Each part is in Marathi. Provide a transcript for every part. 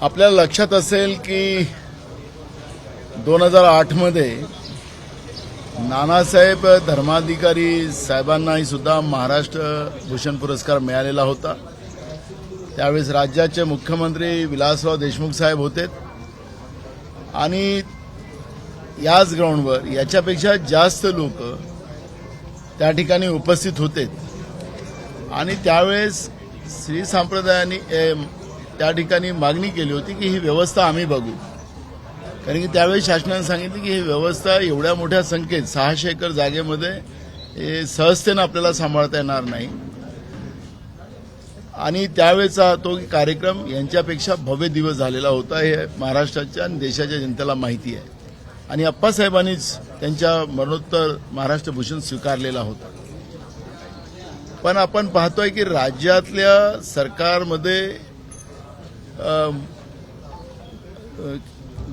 आपल्याला लक्षात असेल की 2008 मध्ये नानासाहेब धर्माधिकारी साहेबांनाही सुद्धा महाराष्ट्र भूषण पुरस्कार मिळालेला होता। त्यावेळेस राज्याचे मुख्यमंत्री विलासराव देशमुख साहेब होते आणि याच ग्राउंडवर याच्यापेक्षा जास्त लोक त्या ठिकाणी उपस्थित होते आणि त्यावेळेस श्री संप्रदायाने त्या ठिकाणी मागणी केली होती की ही व्यवस्था आम्ही बघू, कारण की त्यावेळी शासनाने सांगितले की ही व्यवस्था एवढ्या मोठ्या संख्येत 600 एकर जागेमध्ये सहजतेने आपल्याला सांभाळता येणार नाही आणि त्यावेळेचा तो कार्यक्रम यांच्यापेक्षा भव्य दिवस झालेला होता हे महाराष्ट्राच्या आणि देशाच्या जनतेला माहिती आहे आणि अप्पासाहेबांनीच त्यांच्या मरणोत्तर महाराष्ट्र भूषण स्वीकारलेला होता। पण आपण पाहतोय की राज्यातल्या सरकारमध्ये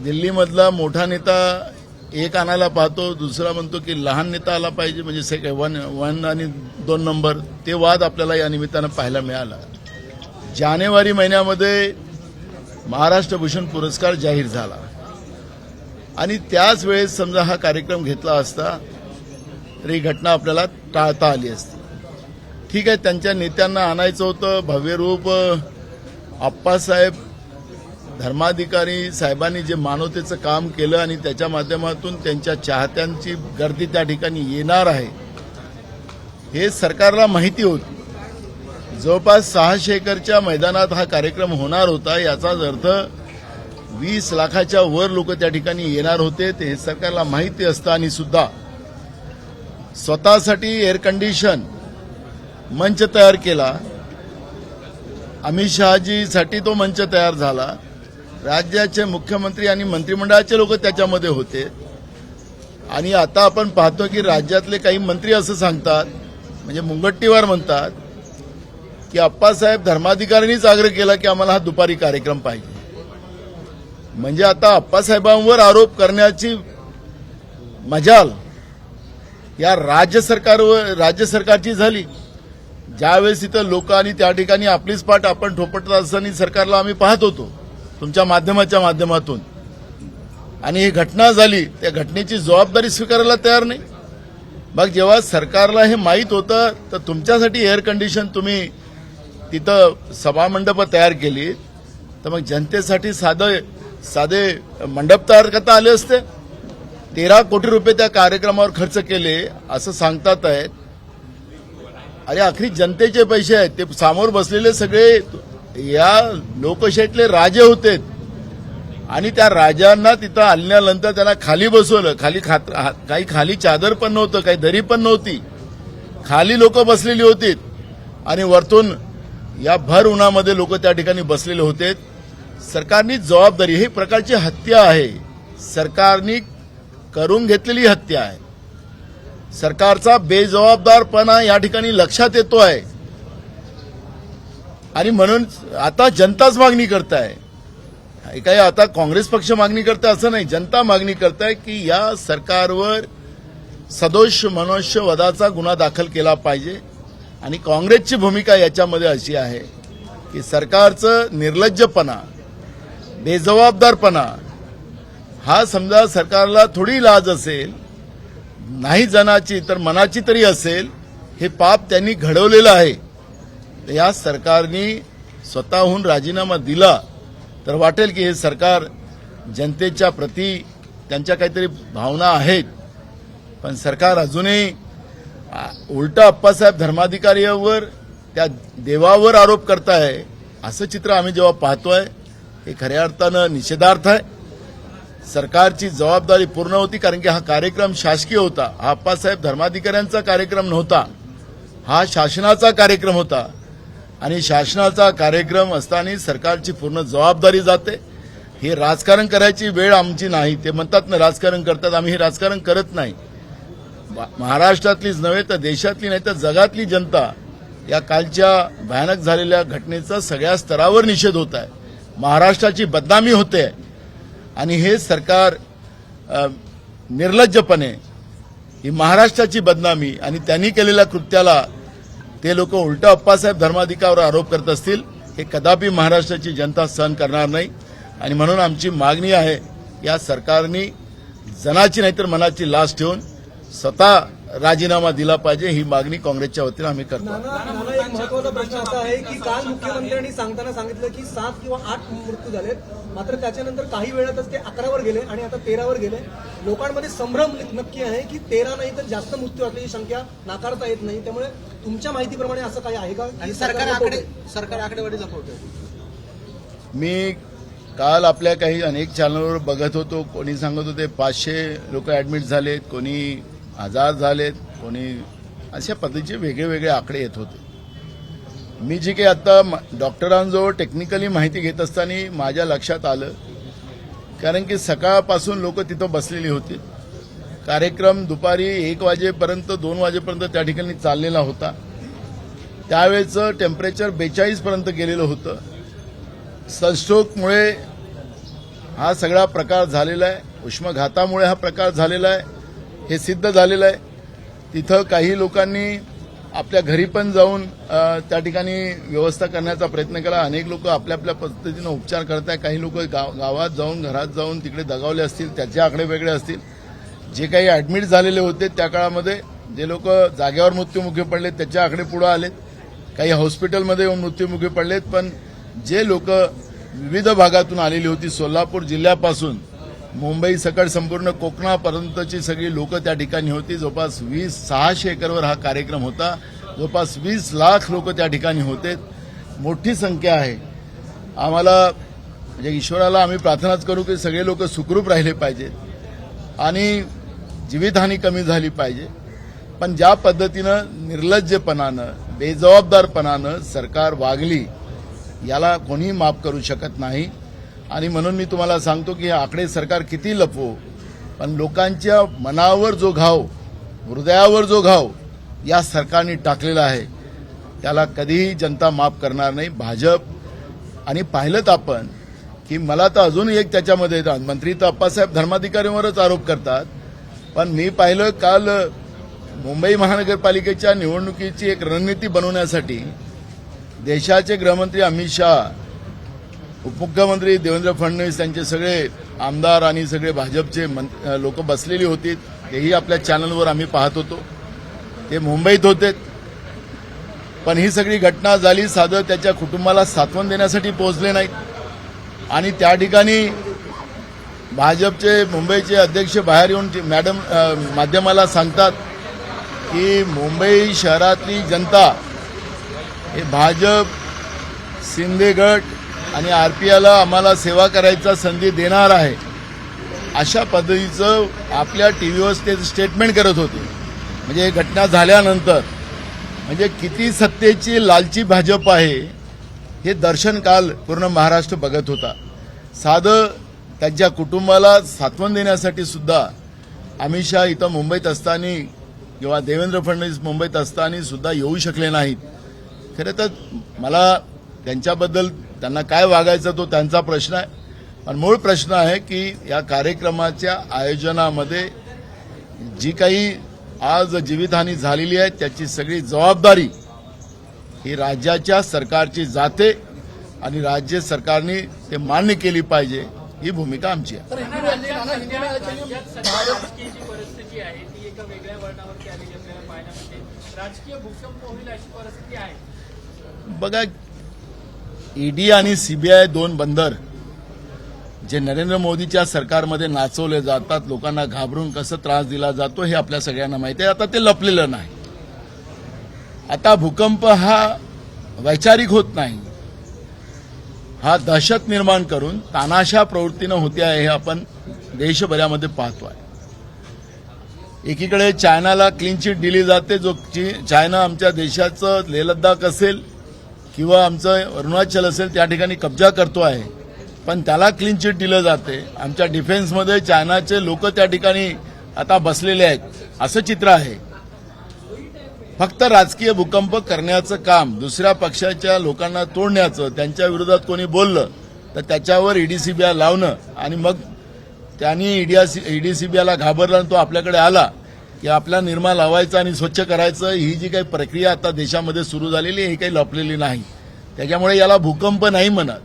दिल्लीमधला मोठा नेता एक आणायला पाहतो, दुसरा म्हणतो की लहान नेता आला पाहिजे, म्हणजे वन आणि 2 नंबर, ते वाद आपल्याला या निमित्तानं पाहायला मिळाला। जानेवारी महिन्यामध्ये महाराष्ट्र भूषण पुरस्कार जाहीर झाला आणि त्याच वेळेस समजा हा कार्यक्रम घेतला असता तर ही घटना आपल्याला टाळता आली असती। ठीक आहे, त्यांच्या नेत्यांना आणायचं होतं भव्य रूप। अप्पासाहेब धर्माधिकारी साहेबांनी जे मानवतेचं काम केलं आणि त्याच्या माध्यमातून त्यांच्या चाहत्यांची गर्दी त्या ठिकाणी येणार आहे हे सरकारला माहिती होती। जवळपास 600 एकरच्या मैदानात हा कार्यक्रम होणार होता, याचाच अर्थ 20 लाखाच्या वर लोक त्या ठिकाणी येणार होते। ते सरकारला माहिती असताना सुद्धा स्वतःसाठी एअर कंडिशन मंच तयार केला, अमित शहाजीसाठी तो मंच तयार झाला, राज्याचे मुख्यमंत्री आणि मंत्रिमंडळाचे लोक त्याच्यामध्ये होते आणि आता आपण पाहतो की राज्यातले काही मंत्री असं सांगतात, म्हणजे मुंगट्टीवार म्हणतात की अप्पासाहेब धर्माधिकाऱ्यांनीच आग्रह केला की आम्हाला हा दुपारी कार्यक्रम पाहिजे। म्हणजे आता अप्पासाहेबांवर आरोप करण्याची मजाल या राज्य सरकारची झाली। ज्यावेळेस इथं लोक आणि त्या ठिकाणी आपलीच पाठ आपण ठोपटत असताना सरकारला आम्ही पाहत होतो तुमच्या माध्यमातून, आणि ही घटना झाली, त्या घटनेची जबाबदारी स्वीकारायला तयार नाही। मग जेव्हा सरकारला हे माहीत होतं तर तुमच्यासाठी एअर कंडिशन तुम्ही तिथं सभामंडप तयार केली, तर मग जनतेसाठी साधे मंडप तयार करता आले असते। 13 कोटी रुपये त्या कार्यक्रमावर खर्च केले असं सांगतात आहेत। अरे आखरी जनतेचे पैसे आहेत, ते समोर बसलेले सगळे या लोकशाहीतले राजे होते आणि त्या राजांना तिथं आणल्यानंतर त्यांना खाली बसवलं। काही खाली चादर पण नव्हतं, काही दरी पण नव्हती, खाली लोक बसलेली होती आणि वरतून या भर उन्हामध्ये लोक त्या ठिकाणी बसलेले होते। सरकारनी जबाबदारी, ही प्रकारची हत्या आहे, सरकारनी करून घेतलेली हत्या आहे। सरकारचा बेजबाबदारपणा या ठिकाणी लक्षात येतो आहे आणि म्हणून आता जनताच मागणी करताय। काही आता काँग्रेस पक्ष मागणी करताय असं नाही, जनता मागणी करताय की या सरकारवर सदोष मनुष्यवधाचा गुन्हा दाखल केला पाहिजे आणि काँग्रेसची भूमिका याच्यामध्ये अशी आहे की सरकारचं निर्लज्जपणा, बेजबाबदारपणा हा समजा सरकारला थोडी लाज असेल, नाही जनाची तर मनाची तरी असेल, हे पाप त्यांनी घडवलेलं आहे। या सरकारने स्वतःहून राजीनामा दिला तर वाटेल की हे सरकार जनतेच्या प्रती त्यांच्या काहीतरी भावना आहेत, पण सरकार अजूनही उलटा अप्पासाहेब धर्माधिकारीवर, त्या देवावर आरोप करताय असं चित्र आम्ही जेव्हा पाहतोय हे खऱ्या अर्थानं निषेधार्थ आहे। सरकारची जबाबदारी पूर्ण होती, कारण की हा कार्यक्रम शासकीय होता, हा अप्पासाहेब धर्माधिकाऱ्यांचा कार्यक्रम नव्हता, हा शासनाचा कार्यक्रम होता आणि शासनाचा कार्यक्रम असताना सरकारची पूर्ण जबाबदारी जाते। हे राजकारण करायची वेळ आमची नाही, ते म्हणतात ना राजकारण करतात, आम्ही हे राजकारण करत नाही। महाराष्ट्रातलीच नव्हे तर देशातली नाही तर जगातली जनता या कालच्या भयानक झालेल्या घटनेचा सगळ्या स्तरावर निषेध होत आहे, महाराष्ट्राची बदनामी होते आणि हे सरकार निर्लज्जपणे ही महाराष्ट्राची बदनामी आणि त्यांनी केलेल्या कृत्याला ते लोक उलटा अप्पासाहेब धर्माधिकाऱ्यावर आरोप करत असतील, हे कदापि महाराष्ट्राची जनता सहन करणार नाही। आणि म्हणून आमची मागणी आहे, या सरकारने जनाची नाहीतर मनाची लाच ठेवून स्वतः राजीनामा दिला पाहिजे, ही मागणी काँग्रेसच्या वतीनं आम्ही करतो. नाना, एक महत्वाचा प्रश्न असा आहे की काल मुख्यमंत्र्यांनी सांगताना सांगितलं की 7 किंवा 8 मृत्यू झालेत, मात्र त्याच्यानंतर काही वेळातच ते 11वर गेले आणि आता 13वर गेले. लोकांमध्ये संभ्रम नक्की आहे की 13 नाही तर जास्त मृत्यू असल्याची शंका नाकारता येत नाही. त्यामुळे तुमच्या माहितीप्रमाणे असं काही आहे का? आणि सरकार आकडेवारी दाखवतोय. मी काल आपल्या काही अनेक चॅनलवर बघत होतो, कोणी सांगत होते 500 लोक ऍडमिट झालेत, कोणी 1000 झालेत, कोणी अशा पद्धतीचे वेगळे वेगळे आकडे येत होते. मी जी काही आता डॉक्टरांजवळ टेक्निकली माहिती घेत असताना माझ्या लक्षात आलं, कारण की सकाळपासून लोक तिथं बसलेली होती. कार्यक्रम दुपारी 1 वाजेपर्यंत 2 वाजेपर्यंत त्या ठिकाणी चाललेला होता. त्यावेळेचं टेम्परेचर 42 पर्यंत गेलेलं होतं. सनस्ट्रोकमुळे हा सगळा प्रकार झालेला आहे, उष्माघातामुळे हा प्रकार झालेला आहे, हे सिद्ध झालेलं आहे. तिथं काही लोकांनी आपल्या घरी पण जाऊन त्या ठिकाणी व्यवस्था करण्याचा प्रयत्न केला. अनेक लोक आपल्या आपल्या पद्धतीनं उपचार करत आहेत. काही लोक गावात जाऊन घरात जाऊन तिकडे दगावले असतील, त्याचे आकडे वेगळे असतील. जे काही ऍडमिट झालेले होते त्या काळामध्ये जे लोक जागेवर मृत्यूमुखी पडलेत त्याचे आकडे पुढे आलेत. काही हॉस्पिटलमध्ये येऊन मृत्यूमुखी पडलेत. पण जे लोक विविध भागातून आलेली होती, सोलापूर जिल्ह्यापासून मुंबई सकट संपूर्ण कोकणापर्यंतची सगळी लोक त्या ठिकाणी होती. जवळपास 600 एकरवर हा कार्यक्रम होता. जवळपास 20 लाख लोक त्या ठिकाणी होते. मोठी संख्या आहे. आम्हाला म्हणजे ईश्वराला आम्ही प्रार्थनाच करू की सगळे लोक सुखरूप राहिले पाहिजेत आणि जीवितहानी कमी झाली पाहिजे. पण ज्या पद्धतीनं निर्लज्जपणानं बेजबाबदारपणानं सरकार वागली, याला कोणी माफ करू शकत नाही. आणि म्हणून मी तुम्हाला सांगतो की हे आकडे सरकार किती लपवो, पण लोकांच्या मनावर जो घाव, हृदयावर जो घाव या सरकारने टाकलेला आहे, त्याला कधीही जनता माफ करणार नाही. भाजप आणि पाहिलं आपण की मला तर अजून एक त्याच्यामध्ये मंत्री तर अप्पासाहेब धर्माधिकारीवरच आरोप करतात, पण मी पाहिलं काल मुंबई महानगरपालिकेच्या निवडणुकीची एक रणनीती बनवण्यासाठी देशाचे गृहमंत्री अमित शहा, उपमुख्यमंत्री देवेंद्र फडणवीस यांचे सगळे आमदार आणि सगळे भाजपचे लोक बसलेली होती. तेही आपल्या चॅनलवर आम्ही पाहत होतो. ते मुंबईत होते. पण ही सगळी घटना झाली, साधं त्याच्या कुटुंबाला सांत्वन देण्यासाठी पोहोचले नाहीत. आणि त्या ठिकाणी भाजपचे मुंबईचे अध्यक्ष बाहेर येऊन मॅडम माध्यमाला सांगतात की मुंबई शहरातली जनता हे भाजप, शिंदे गट आणि आरपीआयला आम्हाला सेवा करायचा संधी देणार आहे, अशा पद्धतीचं आपल्या टीव्हीवर ते स्टेटमेंट करत होते. म्हणजे ही घटना झाल्यानंतर म्हणजे किती सत्तेची लालची भाजप आहे हे दर्शन काल पूर्ण महाराष्ट्र बघत होता. साधं त्यांच्या कुटुंबाला सांत्वन देण्यासाठी सुद्धा अमित शहा इथं मुंबईत असताना किंवा देवेंद्र फडणवीस मुंबईत असताना सुद्धा येऊ शकले नाहीत. खरं तर मला त्यांच्याबद्दल त्यांना काय वागायचं तो त्यांचा प्रश्न आहे. पण मूळ प्रश्न आहे की या कार्यक्रमाच्या आयोजनामध्ये जी काही आज जीवितहानी झालेली आहे त्याची सगळी जबाबदारी ही राज्याच्या सरकारची जाते आणि राज्य सरकारने ते मान्य केली पाहिजे, ही भूमिका आमची आहे. परिस्थिती आहे ती एका वेगळ्या वळणावरती आलेली आपल्याला पाहायला मिळते. राजकीय भूकंप होईल अशी परिस्थिती आहे. बघा, ईडी आणि सीबीआय दोन बंदर जे नरेंद्र मोदीच्या सरकारमध्ये नाचवले जातात, लोकांना घाबरून कसं त्रास दिला जातो हे आपल्या सगळ्यांना माहिती आहे. आता ते लपलेलं नाही. आता भूकंप हा वैचारिक होत नाही, हा दहशत निर्माण करून तानाशा प्रवृत्तीनं होते आहे, हे आपण देशभरामध्ये पाहतोय. एकीकडे चायनाला क्लीन चिट दिली जाते, जो चायना आमच्या देशाचं लेह लद्दाख असेल किंवा आमचं अरुणाचल असेल त्या ठिकाणी कब्जा करतो आहे, पण त्याला क्लीन चिट दिलं जाते. आमच्या डिफेन्समध्ये चायनाचे लोक त्या ठिकाणी आता बसलेले आहेत, असं चित्र आहे. फक्त राजकीय भूकंप करण्याचं काम, दुसऱ्या पक्षाच्या लोकांना तोडण्याचं, त्यांच्या विरोधात कोणी बोललं तर त्याच्यावर ईडी सीबीआय लावणं आणि मग त्यांनी ईडी सीबीआयला घाबरला आणि तो आपल्याकडे आला की आपला निर्मा लावायचा आणि स्वच्छ करायचं, ही जी काही प्रक्रिया आता देशामध्ये सुरू झालेली ही काही लपलेली नाही. त्याच्यामुळे याला भूकंप नाही म्हणत,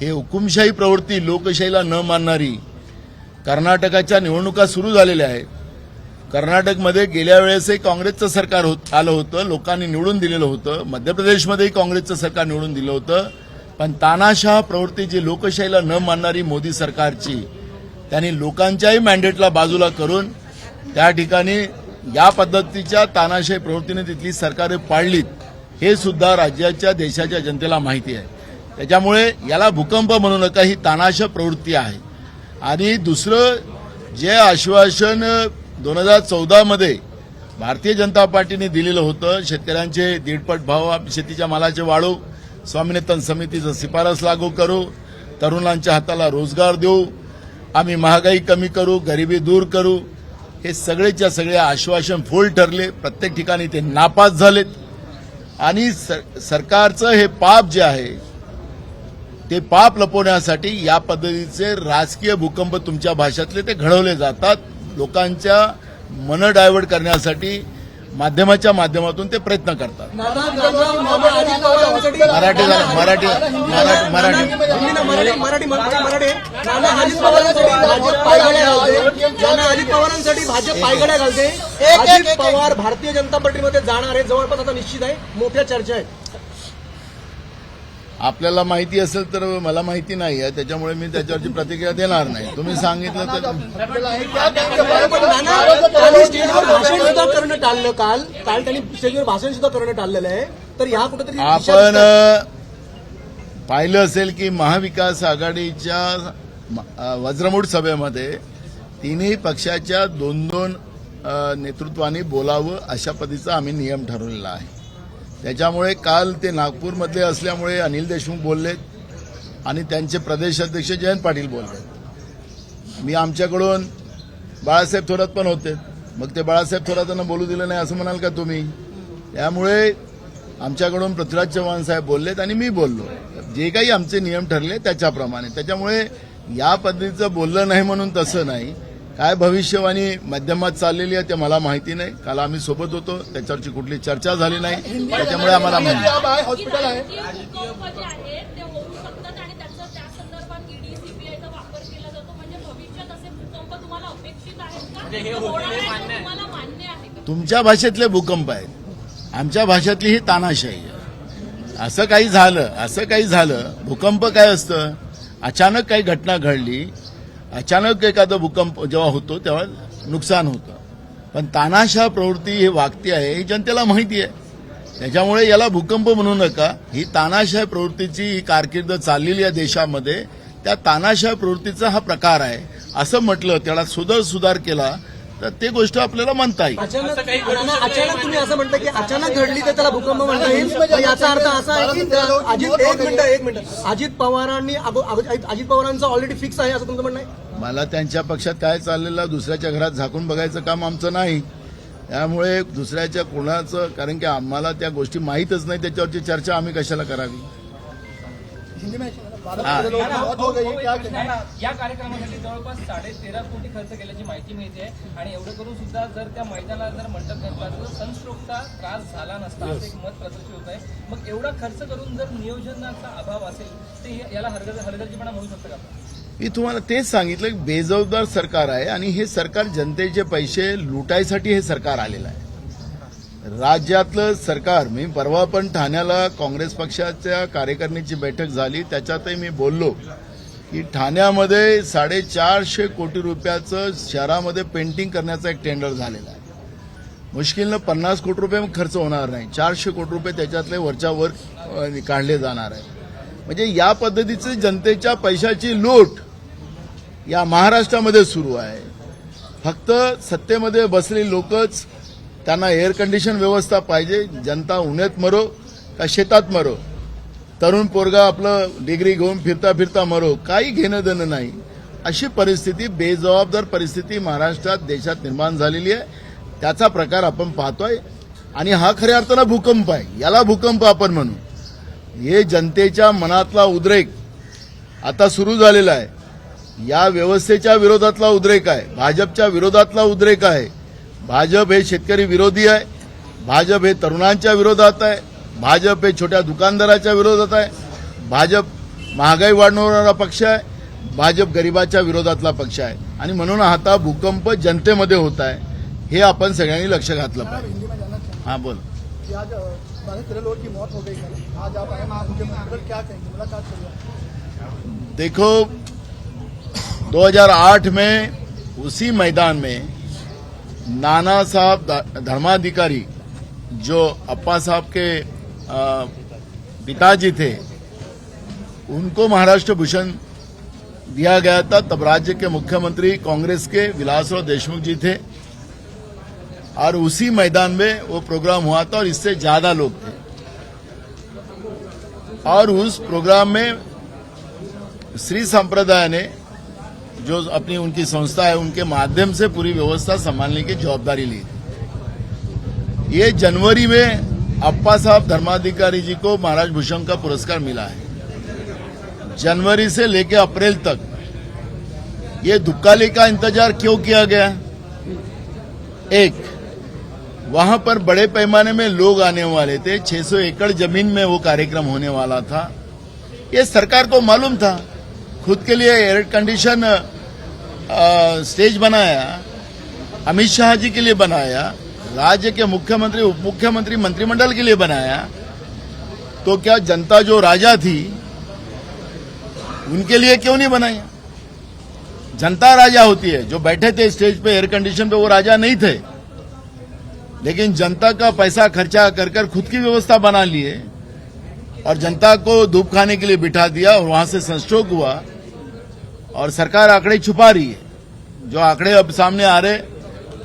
हे हुकुमशाही प्रवृत्ती, लोकशाहीला न मानणारी कर्नाटकाच्या निवडणुका सुरू झालेल्या आहेत. कर्नाटकमध्ये गेल्या वेळेसही काँग्रेसचं सरकार आलं होतं, लोकांनी निवडून दिलेलं होतं. मध्य प्रदेशमध्येही काँग्रेसचं सरकार निवडून दिलं होतं. पण तानाशाह प्रवृत्ती जी लोकशाहीला न मानणारी मोदी सरकारची, त्यांनी लोकांच्याही मॅन्डेटला बाजूला करून त्या ठिकाणी या पद्धतीच्या तानाशाही प्रवृत्तीने तिथली सरकारे पाडलीत, हे सुद्धा राज्याच्या देशाच्या जनतेला माहिती आहे. त्याच्यामुळे याला भूकंप म्हणू नका, ही तानाशाह प्रवृत्ती आहे. आणि दुसरं जे आश्वासन 2014 मध्ये भारतीय जनता पार्टीने दिलेलं होतं, शेतकऱ्यांचे 1.5 भाव, शेतीच्या मालाचे वाढवू, स्वामीनाथन समितीचं शिफारस लागू करू, तरुणांच्या हाताला रोजगार देऊ, आम्ही महागाई कमी करू, गरिबी दूर करू, हे सगळेच्या सगळे आश्वासन फोल ठरले. प्रत्येक ठिकाणी ते नापास झालेत. आणि सरकारचं हे पाप जे आहे ते पाप लपवण्यासाठी या पद्धतीचे राजकीय भूकंप तुमच्या भाषेतले ते घडवले जातात. लोकांच्या मन डायव्हर्ट करण्यासाठी माध्यमाच्या माध्यमातून ते प्रयत्न करतात. मराठी अजित पवारांसाठी भाजप पायघड्या घालते. अजित पवार भारतीय जनता पार्टीमध्ये जाणार आहे, जवळपास आता निश्चित आहे, मोठ्या चर्चा आहेत. आपल्याला माहिती असेल तर मला माहिती नाही आहे, त्याच्यामुळे मी त्याच्यावरची प्रतिक्रिया देणार नाही. तुम्ही सांगितलं तर त्यांनी स्टेजवर भाषण सुद्धा करणं टाळलं. काल त्यांनी स्टेजवर भाषण सुद्धा करणं टाळलेलं आहे. तर ह्या कुठेतरी आपण पाहिलं असेल की महाविकास आघाडीच्या वज्रमूठ सभेमध्ये तिन्ही पक्षाच्या 2-2 नेतृत्वाने बोलावं अशा पद्धतीचा आम्ही नियम ठरवलेला आहे. त्याच्यामुळे काल ते नागपूरमधले असल्यामुळे अनिल देशमुख बोललेत आणि त्यांचे प्रदेश अध्यक्ष जयंत पाटील बोललेत. मी आमच्याकडून बाळासाहेब थोरात पण होते, मग ते बाळासाहेब थोरातांना बोलू दिलं नाही असं म्हणाल का तुम्ही? त्यामुळे आमच्याकडून पृथ्वीराज चव्हाण साहेब बोललेत आणि मी बोललो, जे काही आमचे नियम ठरले त्याच्याप्रमाणे. त्याच्यामुळे या पद्धतीचं बोललं नाही म्हणून तसं नाही. काय भविष्यवाणी माध्यमात चाललेली आहे ते मला माहिती नाही. काल आम्ही सोबत होतो, त्याच्यावरची कुठली चर्चा झाली नाही, त्याच्यामुळे आम्हाला माहिती हॉस्पिटल आहे ते होऊ शकतात आणि त्या संदर्भात ईडी सीबीआयचा वापर केला जातो. म्हणजे भविष्यात असे भूकंप तुम्हाला अपेक्षित आहेत का? तुम्हाला मान्य आहे का? तुमच्या भाषेतले भूकंप आहेत, आमच्या भाषेतली ही तानाशाही आहे. असं काही झालं भूकंप काय असतं? अचानक काही घटना घडली, अचानक एखादा भूकंप जेव्हा होतो तेव्हा नुकसान होतं. पण तानाशाह प्रवृत्ती ही वागती आहे ही जनतेला माहिती आहे. त्याच्यामुळे याला भूकंप म्हणू नका. ही तानाशाह प्रवृत्तीची ही कारकीर्द चाललेली आहे देशामध्ये. त्या तानाशाह प्रवृत्तीचा हा प्रकार आहे असं म्हटलं, त्याला सुधार केला तर ते गोष्ट आपल्याला म्हणता येईल. अचानक तुम्ही असं म्हणता की अचानक घडली तर त्याला भूकंप म्हणता येईल. याचा अर्थ असा आहे की एक मिनिट अजित पवारांचं ऑलरेडी फिक्स आहे असं तुमचं म्हणणं आहे? मला त्यांच्या पक्षात काय चाललेलं दुसऱ्याच्या घरात झाकून बघायचं काम आमचं नाही. त्यामुळे दुसऱ्याच्या कोणाचं, कारण की आम्हाला त्या गोष्टी माहीतच नाही, त्याच्यावरची चर्चा आम्ही कशाला करावी? या कार्यक्रमासाठी जवळपास 13.5 कोटी खर्च केल्याची माहिती मिळते आणि एवढं करून सुद्धा जर त्या मैदानाला जर मंडप घातला तर सनस्ट्रोकचा त्रास झाला नसता असं एक मत प्रदर्शित होत आहे. मग एवढा खर्च करून जर नियोजनाचा अभाव असेल तर याला हलगर्जीपणा म्हणू शकतं का? मी तुम्हाला तेच सांगितलं की बेजबाबदार सरकार आहे आणि हे सरकार जनतेचे पैसे लुटायसाठी हे सरकार आलेलं आहे. राज्यातलं सरकार, मी परवा पण ठाण्याला काँग्रेस पक्षाच्या कार्यकारिणीची बैठक झाली, त्याच्यातही मी बोललो की ठाण्यामध्ये 450 कोटी रुपयाचं शहरामध्ये पेंटिंग करण्याचा एक टेंडर झालेला आहे. मुश्किलनं 50 कोटी रुपये खर्च होणार नाही, 400 कोटी रुपये त्याच्यातले वरच्या वर काढले जाणार आहे. म्हणजे या पद्धतीची जनतेच्या पैशाची लूट या महाराष्ट्रामध्ये सुरू आहे. फक्त सत्तेमध्ये बसलेली लोकच, त्यांना एअर कंडिशन व्यवस्था पाहिजे, जनता उन्हात मरो का शेतात मरो, तरुण पोरगा आपलं डिग्री घेऊन फिरता मरो, काही घेणं देणं नाही, अशी परिस्थिती, बेजबाबदार परिस्थिती महाराष्ट्रात देशात निर्माण झालेली आहे. त्याचा प्रकार आपण पाहतोय आणि हा खऱ्या अर्थानं भूकंप आहे. याला भूकंप आपण म्हणू. हे जनतेच्या मनातला उद्रेक आता सुरू झालेला आहे. या व्यवस्थेच्या विरोधातला उद्रेक आहे, भाजपच्या विरोधातला उद्रेक आहे. भाजप हे शेतकरी विरोधी आहे, भाजप हे तरुणांच्या विरोधात आहे, भाजप हे छोट्या दुकानदाराच्या विरोधात आहे, भाजप महागाई वाढवणारा पक्ष आहे, भाजप गरिबाच्या विरोधातला पक्ष आहे आणि म्हणून आता भूकंप जनतेमध्ये होत आहे, हे आपण सगळ्यांनी लक्ष घातलं पाहिजे. हाँ बोल. कि आज 12-13 लोगों की मौत हो गई है, आज आप आए मुख्यमंत्री पर, क्या कहेंगे, मुलाकात करिए. देखो 2008 में उसी मैदान में नाना साहब धर्माधिकारी जो अप्पा साहब के पिताजी थे, उनको महाराष्ट्र भूषण दिया गया था. तब राज्य के मुख्यमंत्री कांग्रेस के विलासराव देशमुख जी थे और उसी मैदान में वो प्रोग्राम हुआ था और इससे ज्यादा लोग थे. और उस प्रोग्राम में श्री संप्रदाय ने जो अपनी उनकी संस्था है उनके माध्यम से पूरी व्यवस्था संभालने की जवाबदारी ली. ये जनवरी में अप्पा साहब धर्माधिकारी जी को महाराज भूषण का पुरस्कार मिला है. जनवरी से लेकर अप्रैल तक ये दुक्काली का इंतजार क्यों किया गया? एक, वहां पर बड़े पैमाने में लोग आने वाले थे, 600 एकड़ जमीन में वो कार्यक्रम होने वाला था. ये सरकार को मालूम था. खुद के लिए एयर कंडीशन स्टेज बनाया, अमित शाह जी के लिए बनाया, राज्य के मुख्यमंत्री उप मुख्यमंत्री मंत्रिमंडल के लिए बनाया. तो क्या जनता जो राजा थी उनके लिए क्यों नहीं बनाया? जनता राजा होती है. जो बैठे थे स्टेज पे एयर कंडीशन पे वो राजा नहीं थे, लेकिन जनता का पैसा खर्चा कर कर खुद की व्यवस्था बना लिए और जनता को धूप खाने के लिए बिठा दिया और वहां से सनस्ट्रोक हुआ और सरकार आंकड़े छुपा रही है. जो आंकड़े अब सामने आ रहे,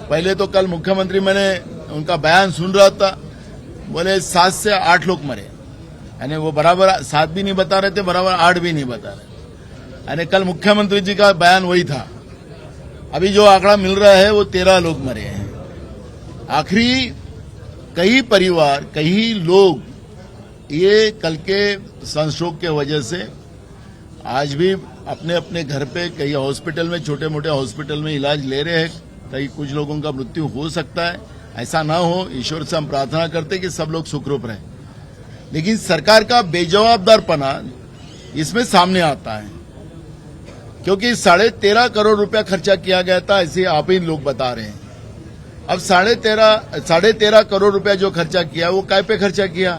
पहले तो कल मुख्यमंत्री मैंने उनका बयान सुन रहा था, बोले 7 से 8 लोग मरे, यानी वो बराबर 7 भी नहीं बता रहे थे, बराबर 8 भी नहीं बता रहे. यानी कल मुख्यमंत्री जी का बयान वही था. अभी जो आंकड़ा मिल रहा है वो 13 लोग मरे हैं. आखिरी कई परिवार, कई लोग ये कल के सनस्ट्रोक के वजह से आज भी अपने अपने घर पे कई हॉस्पिटल में, छोटे मोटे हॉस्पिटल में इलाज ले रहे हैं. कई कुछ लोगों का मृत्यु हो सकता है, ऐसा ना हो, ईश्वर से हम प्रार्थना करते कि सब लोग सुखरूप रहें. लेकिन सरकार का बेजवाबदारपना इसमें सामने आता है, क्योंकि 13.5 करोड़ रुपया खर्चा किया गया था, ऐसे आप ही लोग बता रहे हैं. अब 13.5 करोड़ रुपया जो खर्चा किया वो काय पे खर्चा किया?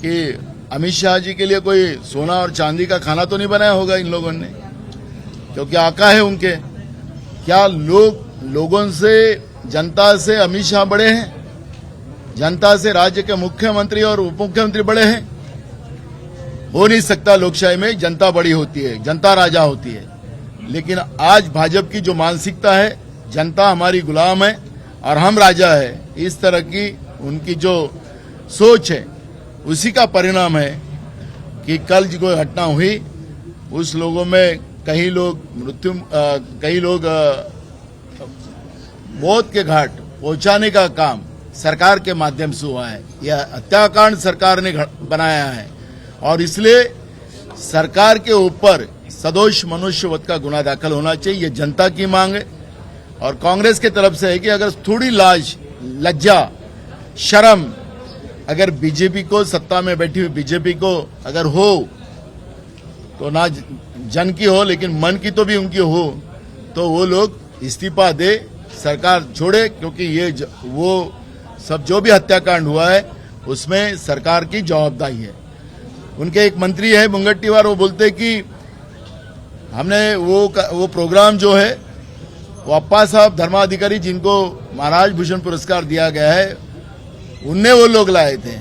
कि अमित शाह जी के लिए कोई सोना और चांदी का खाना तो नहीं बनाया होगा इन लोगों ने, क्योंकि आका है उनके. क्या लोगों से, जनता से अमित शाह बड़े हैं? जनता से राज्य के मुख्यमंत्री और उप मुख्यमंत्री बड़े हैं? हो नहीं सकता. लोकशाही में जनता बड़ी होती है, जनता राजा होती है. लेकिन आज भाजपा की जो मानसिकता है, जनता हमारी गुलाम है और हम राजा है, इस तरह की उनकी जो सोच है, उसी का परिणाम है कि कल जो घटना हुई उस लोगों में कई लोग मौत के घाट पहुंचाने का काम सरकार के माध्यम से हुआ है. यह हत्याकांड सरकार ने बनाया है और इसलिए सरकार के ऊपर सदोष मनुष्यवध का गुना दाखिल होना चाहिए. ये जनता की मांग है और कांग्रेस की तरफ से है कि अगर थोड़ी लाज, लज्जा, शर्म अगर बीजेपी को, सत्ता में बैठी हुई बीजेपी को अगर हो, तो ना जन की हो लेकिन मन की तो भी उनकी हो, तो वो लोग इस्तीफा दे, सरकार छोड़े. क्योंकि ये वो सब जो भी हत्याकांड हुआ है उसमें सरकार की जवाबदारी है. उनके एक मंत्री है मुंगट्टीवार, वो बोलते कि हमने वो प्रोग्राम जो है वो अप्पा साहब धर्माधिकारी जिनको महाराज भूषण पुरस्कार दिया गया है उनने वो लोग लाए थे.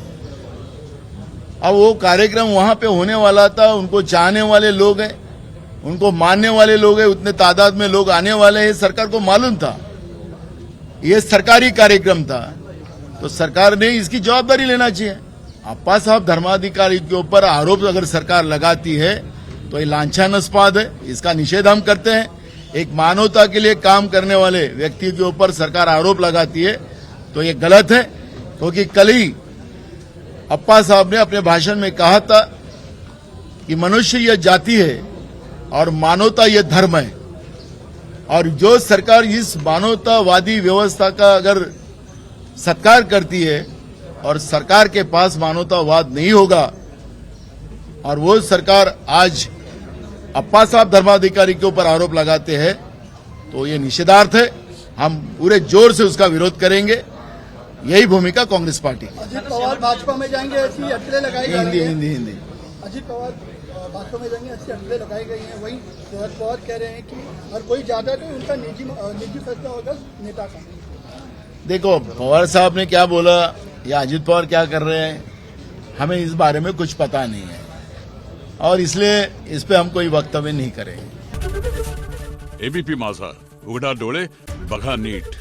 अब वो कार्यक्रम वहां पे होने वाला था, उनको चाहने वाले लोग हैं, उनको मानने वाले लोग हैं, उतने तादाद में लोग आने वाले हैं, सरकार को मालूम था. ये सरकारी कार्यक्रम था तो सरकार ने इसकी जवाबदारी लेना चाहिए. अप्पा साहब धर्माधिकारी के ऊपर आरोप अगर सरकार लगाती है तो ये लांछनास्पद है, इसका निषेध हम करते हैं. एक मानवता के लिए काम करने वाले व्यक्ति के ऊपर सरकार आरोप लगाती है तो ये गलत है. क्योंकि कल ही अप्पा साहब ने अपने भाषण में कहा था कि मनुष्य यह जाति है और मानवता यह धर्म है. और जो सरकार इस मानवतावादी व्यवस्था का अगर सत्कार करती है और सरकार के पास मानवतावाद नहीं होगा और वो सरकार आज अप्पा साहब धर्माधिकारी के ऊपर आरोप लगाते हैं तो ये निषेधार्थ है। हम पूरे जोर से उसका विरोध करेंगे। यही भूमिका कांग्रेस पार्टी की। अजित पवार भाजपा में जाएंगे ऐसी अटकलें लगाई जा रही हिंदी है। हिंदी हिंदी अजित पवार भाजपा में जाएंगे ऐसी अटकलें लगाई गई हैं। वहीं शरद पवार कह रहे हैं कि और कोई जाता है तो उनका निजी फैसला होगा नेता का। देखो पवार साहब ने क्या बोला या अजित पवार क्या कर रहे हैं, हमें इस बारे में कुछ पता नहीं है और इसलिए इस पे हम कोई वक्तव्य नहीं करेंगे। एबीपी माझा, उघडा डोळे बघा नीट।